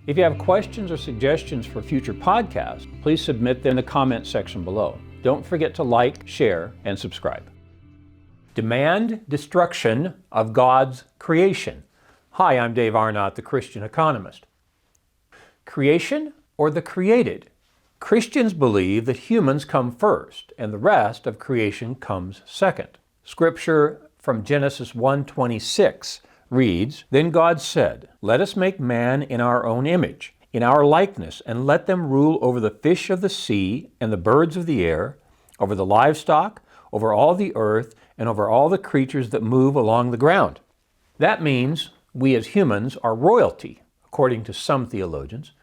If you have questions or suggestions for future podcasts, please submit them in the comment section below. Don't forget to like, share, and subscribe. Demand destruction of God's creation. Hi, I'm Dave Arnott, the Christian Economist. Creation or the created? Christians believe that humans come first and the rest of creation comes second. Scripture from Genesis 1:26 reads, "Then God said, let us make man in our own image, in our likeness, and let them rule over the fish of the sea and the birds of the air, over the livestock, over all the earth, and over all the creatures that move along the ground." That means we as humans are royalty, according to some theologians.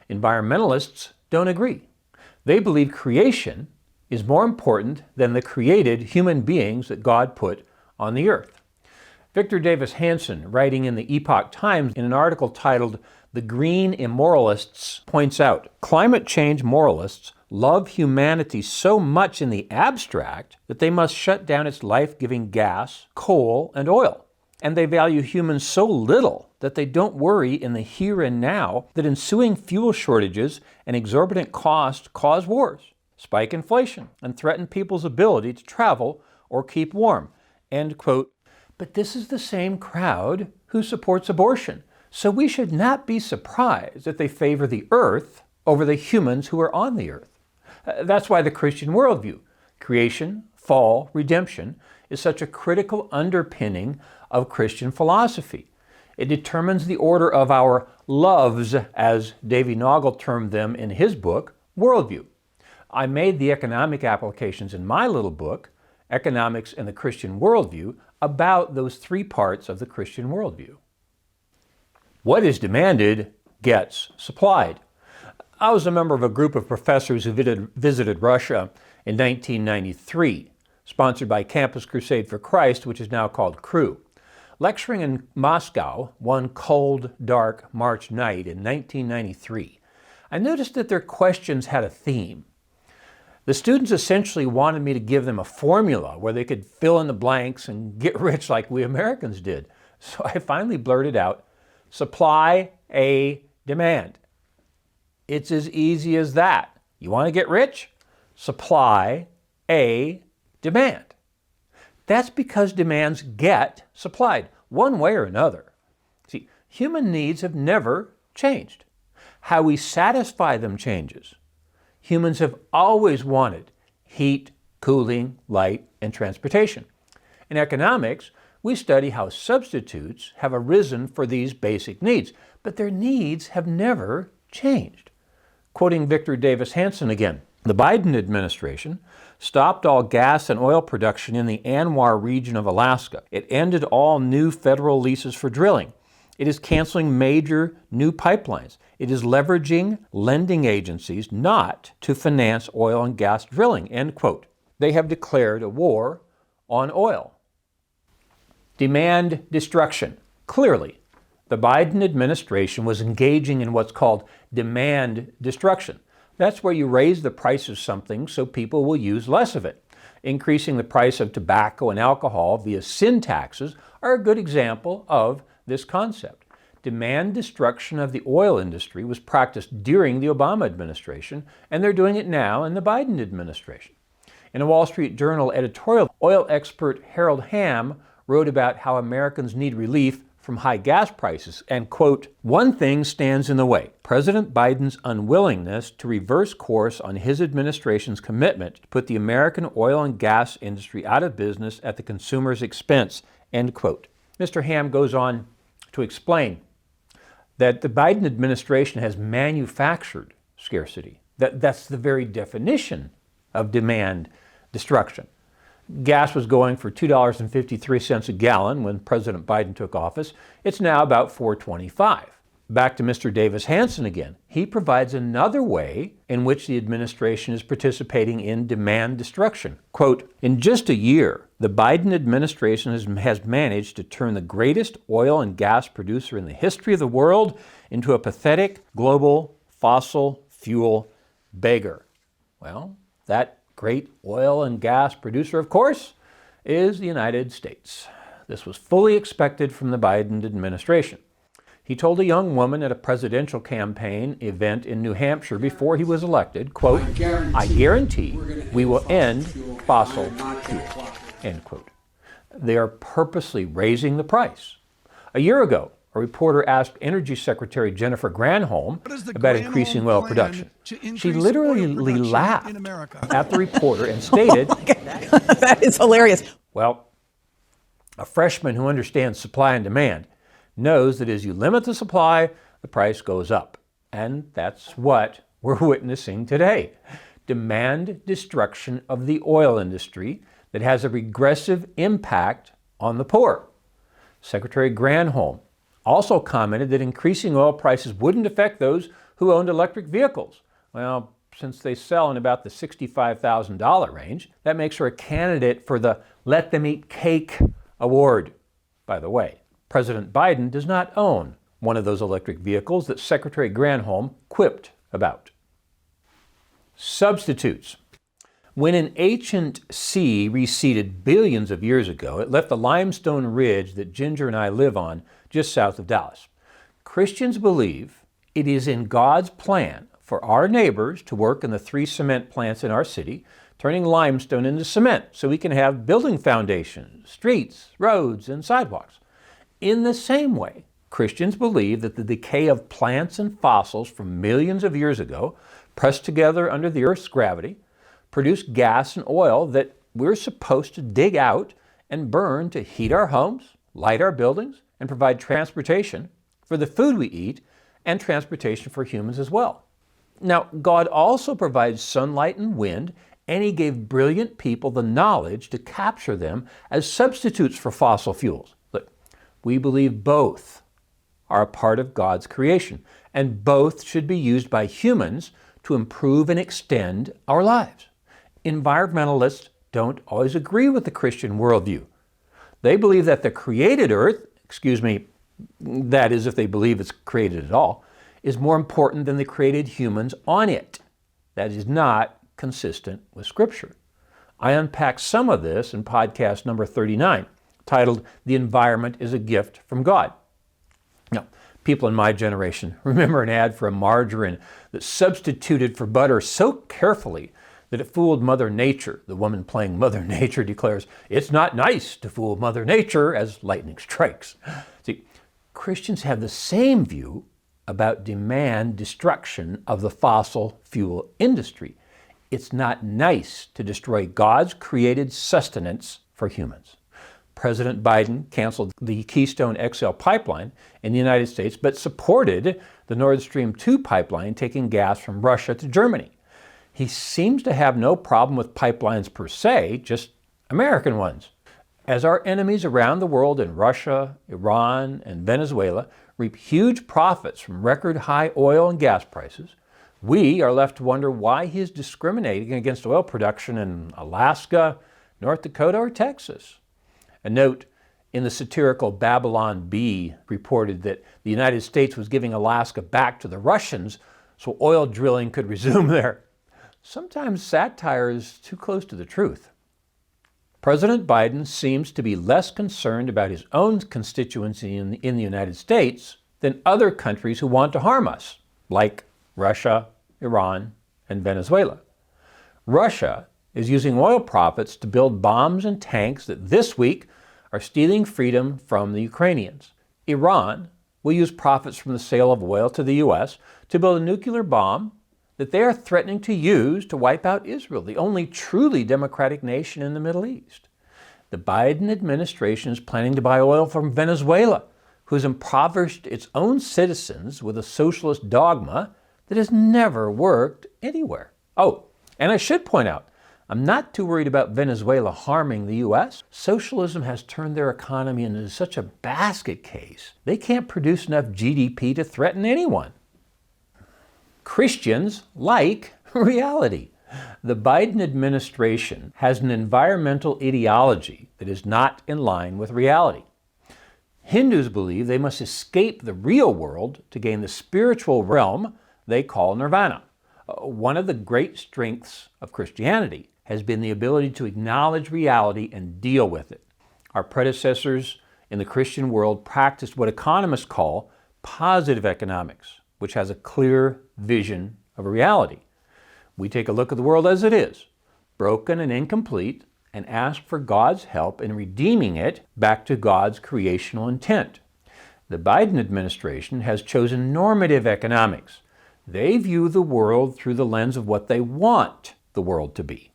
Environmentalists don't agree. They believe creation is more important than the created human beings that God put on the earth. Victor Davis Hanson, writing in the Epoch Times in an article titled "The Green Immoralists," points out, climate change moralists love humanity so much in the abstract that they must shut down its life-giving gas, coal, and oil. And they value humans so little that they don't worry in the here and now that ensuing fuel shortages and exorbitant costs cause wars, spike inflation, and threaten people's ability to travel or keep warm. End quote. But this is the same crowd who supports abortion, so we should not be surprised that they favor the earth over the humans who are on the earth. That's why the Christian worldview, creation, fall, redemption, is such a critical underpinning of Christian philosophy. It determines the order of our loves, as Davy Noggle termed them in his book, Worldview. I made the economic applications in my little book, Economics and the Christian Worldview, about those three parts of the Christian worldview. What is demanded gets supplied. I was a member of a group of professors who visited Russia in 1993, sponsored by Campus Crusade for Christ, which is now called CRU. Lecturing in Moscow one cold, dark March night in 1993, I noticed that their questions had a theme. The students essentially wanted me to give them a formula where they could fill in the blanks and get rich like we Americans did. So I finally blurted out, supply A, demand. It's as easy as that. You want to get rich? Supply A, demand. That's because demands get supplied, one way or another. See, human needs have never changed. How we satisfy them changes. Humans have always wanted heat, cooling, light, and transportation. In economics, we study how substitutes have arisen for these basic needs, but their needs have never changed. Quoting Victor Davis Hanson again, the Biden administration stopped all gas and oil production in the ANWR region of Alaska. It ended all new federal leases for drilling. It is canceling major new pipelines. It is leveraging lending agencies not to finance oil and gas drilling, end quote. They have declared a war on oil. Demand destruction. Clearly, the Biden administration was engaging in what's called demand destruction. That's where you raise the price of something so people will use less of it. Increasing the price of tobacco and alcohol via sin taxes are a good example of this concept. Demand destruction of the oil industry was practiced during the Obama administration, and they're doing it now in the Biden administration. In a Wall Street Journal editorial, oil expert Harold Hamm wrote about how Americans need relief from high gas prices, and quote, "One thing stands in the way, President Biden's unwillingness to reverse course on his administration's commitment to put the American oil and gas industry out of business at the consumer's expense," end quote. Mr. Hamm goes on to explain that the Biden administration has manufactured scarcity. That's the very definition of demand destruction. Gas was going for $2.53 a gallon when President Biden took office. It's now about $4.25. Back to Mr. Davis Hanson again. He provides another way in which the administration is participating in demand destruction. Quote, "In just a year, the Biden administration has managed to turn the greatest oil and gas producer in the history of the world into a pathetic global fossil fuel beggar." Well, that great oil and gas producer, of course, is the United States. This was fully expected from the Biden administration. He told a young woman at a presidential campaign event in New Hampshire before he was elected, quote, "I guarantee we will end fossil fuels," end quote. They are purposely raising the price. A year ago, a reporter asked Energy Secretary Jennifer Granholm about increasing oil production. She literally laughed at the reporter and stated, That is hilarious. well, a freshman who understands supply and demand knows that as you limit the supply, the price goes up. And that's what we're witnessing today. Demand destruction of the oil industry that has a regressive impact on the poor. Secretary Granholm also commented that increasing oil prices wouldn't affect those who owned electric vehicles. Well, since they sell in about the $65,000 range, that makes her a candidate for the Let Them Eat Cake award. By the way, President Biden does not own one of those electric vehicles that Secretary Granholm quipped about. Substitutes. When an ancient sea receded billions of years ago, it left the limestone ridge that Ginger and I live on just south of Dallas. Christians believe it is in God's plan for our neighbors to work in the 3 cement plants in our city, turning limestone into cement so we can have building foundations, streets, roads, and sidewalks. In the same way, Christians believe that the decay of plants and fossils from millions of years ago, pressed together under the Earth's gravity, produce gas and oil that we're supposed to dig out and burn to heat our homes, light our buildings, and provide transportation for the food we eat and transportation for humans as well. Now, God also provides sunlight and wind, and He gave brilliant people the knowledge to capture them as substitutes for fossil fuels. Look, we believe both are a part of God's creation, and both should be used by humans to improve and extend our lives. Environmentalists don't always agree with the Christian worldview. They believe that the created earth, that is if they believe it's created at all, is more important than the created humans on it. That is not consistent with Scripture. I unpack some of this in podcast number 39, titled "The Environment is a Gift from God." Now, people in my generation remember an ad for a margarine that substituted for butter so carefully that it fooled Mother Nature. The woman playing Mother Nature declares, "It's not nice to fool Mother Nature," as lightning strikes. See, Christians have the same view about demand destruction of the fossil fuel industry. It's not nice to destroy God's created sustenance for humans. President Biden canceled the Keystone XL pipeline in the United States, but supported the Nord Stream 2 pipeline taking gas from Russia to Germany. He seems to have no problem with pipelines per se, just American ones. As our enemies around the world in Russia, Iran, and Venezuela reap huge profits from record high oil and gas prices, we are left to wonder why he is discriminating against oil production in Alaska, North Dakota, or Texas. A note in the satirical Babylon Bee reported that the United States was giving Alaska back to the Russians so oil drilling could resume there. Sometimes satire is too close to the truth. President Biden seems to be less concerned about his own constituency in the United States than other countries who want to harm us, like Russia, Iran, and Venezuela. Russia is using oil profits to build bombs and tanks that this week are stealing freedom from the Ukrainians. Iran will use profits from the sale of oil to the U.S. to build a nuclear bomb that they are threatening to use to wipe out Israel, the only truly democratic nation in the Middle East. The Biden administration is planning to buy oil from Venezuela, who's impoverished its own citizens with a socialist dogma that has never worked anywhere. Oh, and I should point out, I'm not too worried about Venezuela harming the U.S. Socialism has turned their economy into such a basket case, they can't produce enough GDP to threaten anyone. Christians like reality. The Biden administration has an environmental ideology that is not in line with reality. Hindus believe they must escape the real world to gain the spiritual realm they call nirvana. One of the great strengths of Christianity has been the ability to acknowledge reality and deal with it. Our predecessors in the Christian world practiced what economists call Positive economics, which has a clear vision of a reality. We take a look at the world as it is, broken and incomplete, and ask for God's help in redeeming it back to God's creational intent. The Biden administration has chosen normative economics. They view the world through the lens of what they want the world to be.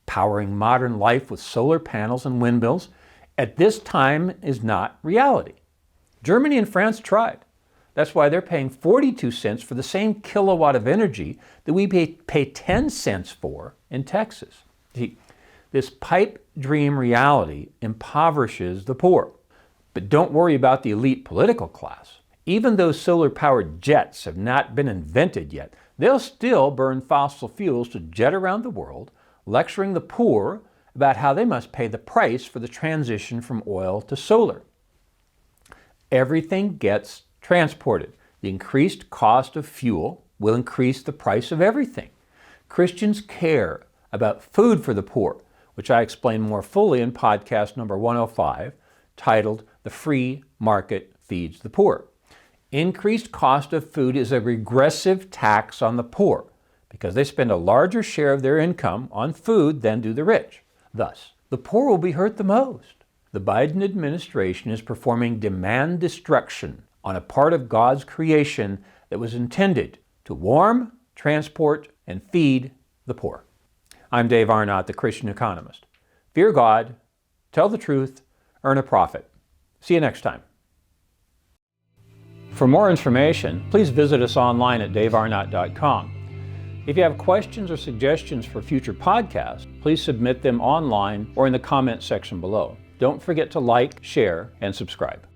Powering modern life with solar panels and windmills at this time is not reality. Germany and France tried. That's why they're paying 42 cents for the same kilowatt of energy that we pay 10 cents for in Texas. See, this pipe dream reality impoverishes the poor. But don't worry about the elite political class. Even though solar-powered jets have not been invented yet, they'll still burn fossil fuels to jet around the world, lecturing the poor about how they must pay the price for the transition from oil to solar. Everything gets transported. The increased cost of fuel will increase the price of everything. Christians care about food for the poor, which I explain more fully in podcast number 105, titled The Free Market Feeds the Poor. Increased cost of food is a regressive tax on the poor because they spend a larger share of their income on food than do the rich. Thus, the poor will be hurt the most. The Biden administration is performing demand destruction on a part of God's creation that was intended to warm, transport, and feed the poor. I'm Dave Arnott, the Christian Economist. Fear God, tell the truth, earn a profit. See you next time. For more information, please visit us online at davearnott.com. If you have questions or suggestions for future podcasts, please submit them online or in the comment section below. Don't forget to like, share, and subscribe.